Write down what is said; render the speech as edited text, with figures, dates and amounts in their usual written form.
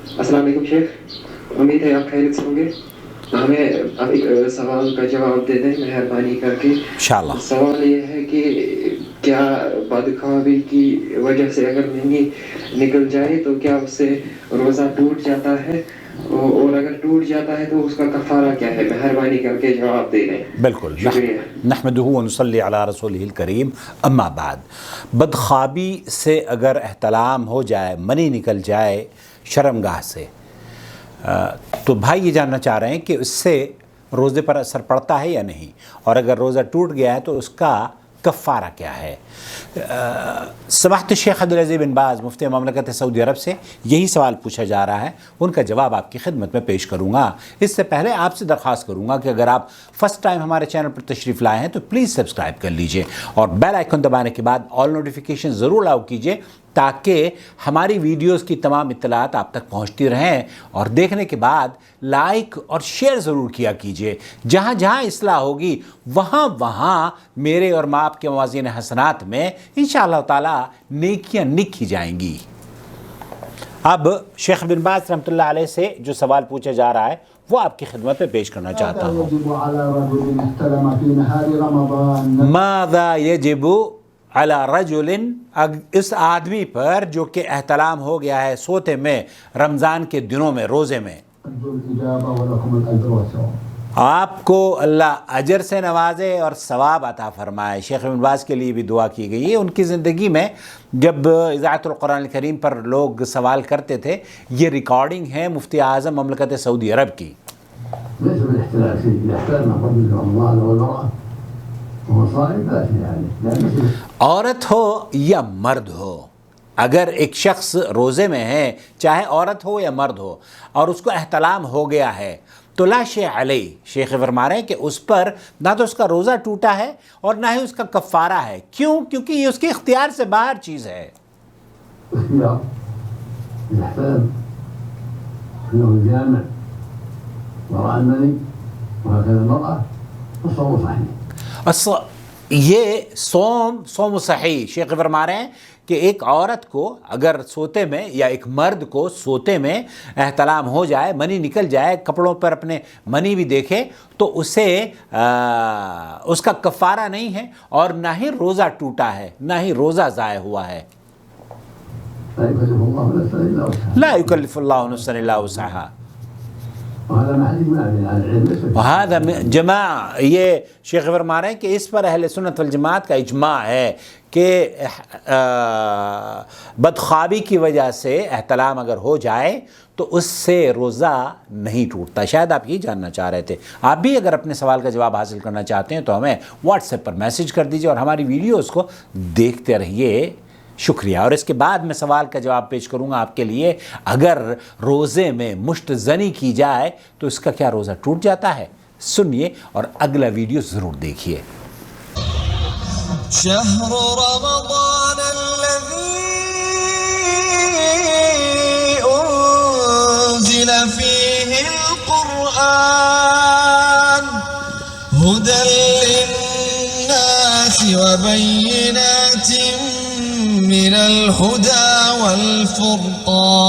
السلام علیکم شیخ، امید ہے آپ خیریت سے ہوں گے. ہمیں آپ ایک سوال کا جواب دے دیں مہربانی کر کے. انشاءاللہ. سوال یہ ہے کہ کیا بدخوابی کی وجہ سے اگر منی نکل جائے تو کیا اس سے روزہ ٹوٹ جاتا ہے، اور اگر ٹوٹ جاتا ہے تو اس کا کفارہ کیا ہے؟ مہربانی کر کے جواب دے دیں. بالکل. شکریہ. نحمدہ ونصلی علی رسولہ الکریم. اما بعد، بدخوابی سے اگر احتلام ہو جائے، منی نکل جائے شرمگاہ سے، تو بھائی یہ جاننا چاہ رہے ہیں کہ اس سے روزے پر اثر پڑتا ہے یا نہیں، اور اگر روزہ ٹوٹ گیا ہے تو اس کا کفارہ کیا ہے. سماحت الشیخ عبدالعزیز بن باز مفتی مملکت سعودی عرب سے یہی سوال پوچھا جا رہا ہے، ان کا جواب آپ کی خدمت میں پیش کروں گا. اس سے پہلے آپ سے درخواست کروں گا کہ اگر آپ فرسٹ ٹائم ہمارے چینل پر تشریف لائے ہیں تو پلیز سبسکرائب کر لیجئے، اور بیل آئیکن دبانے کے بعد آل نوٹیفیکیشن ضرور الاؤ کیجئے تاکہ ہماری ویڈیوز کی تمام اطلاعات آپ تک پہنچتی رہیں. اور دیکھنے کے بعد لائک اور شیئر ضرور کیا کیجئے. جہاں جہاں اصلاح ہوگی وہاں وہاں میرے اور آپ کے موازین حسنات میں انشاءاللہ تعالی نیکیاں لکھی جائیں گی. اب شیخ بن باز رحمۃ اللہ علیہ سے جو سوال پوچھا جا رہا ہے وہ آپ کی خدمت میں پیش کرنا چاہتا ہوں. ماذا یجب علی رجل، اس آدمی پر جو کہ احتلام ہو گیا ہے سوتے میں رمضان کے دنوں میں روزے میں، آپ کو اللہ اجر سے نوازے اور ثواب عطا فرمائے. شیخ بن باز کے لیے بھی دعا کی گئی ہے. ان کی زندگی میں جب اذاعت القرآن الکریم پر لوگ سوال کرتے تھے، یہ ریکارڈنگ ہے مفتی اعظم مملکت سعودی عرب کی. عورت ہو یا مرد ہو، اگر ایک شخص روزے میں ہے، چاہے عورت ہو یا مرد ہو، اور اس کو احتلام ہو گیا ہے تو لا شیء علیہ، شیخ فرما رہے ہیں کہ اس پر نہ تو اس کا روزہ ٹوٹا ہے اور نہ ہی اس کا کفارہ ہے. کیوں؟ کیونکہ یہ اس کے اختیار سے باہر چیز ہے. یہ صوم صحیح. شیخ فرما رہے ہیں کہ ایک عورت کو اگر سوتے میں، یا ایک مرد کو سوتے میں احتلام ہو جائے، منی نکل جائے، کپڑوں پر اپنے منی بھی دیکھے، تو اسے اس کا کفارہ نہیں ہے، اور نہ ہی روزہ ٹوٹا ہے، نہ ہی روزہ ضائع ہوا ہے. لا یکلف اللہ نفسا الا وسعها. وہذا جماع، یہ شیخ فرما رہے ہیں کہ اس پر اہل سنت والجماعت کا اجماع ہے کہ بدخوابی کی وجہ سے احتلام اگر ہو جائے تو اس سے روزہ نہیں ٹوٹتا. شاید آپ یہ جاننا چاہ رہے تھے. آپ بھی اگر اپنے سوال کا جواب حاصل کرنا چاہتے ہیں تو ہمیں واٹس ایپ پر میسج کر دیجئے اور ہماری ویڈیوز کو دیکھتے رہیے. شکریہ. اور اس کے بعد میں سوال کا جواب پیش کروں گا آپ کے لیے. اگر روزے میں مشت زنی کی جائے تو اس کا کیا روزہ ٹوٹ جاتا ہے؟ سنیے اور اگلا ویڈیو ضرور دیکھیے. شهر رمضان الذي أنزل فيه القرآن هدى للناس وبينات من الهدى والفرقان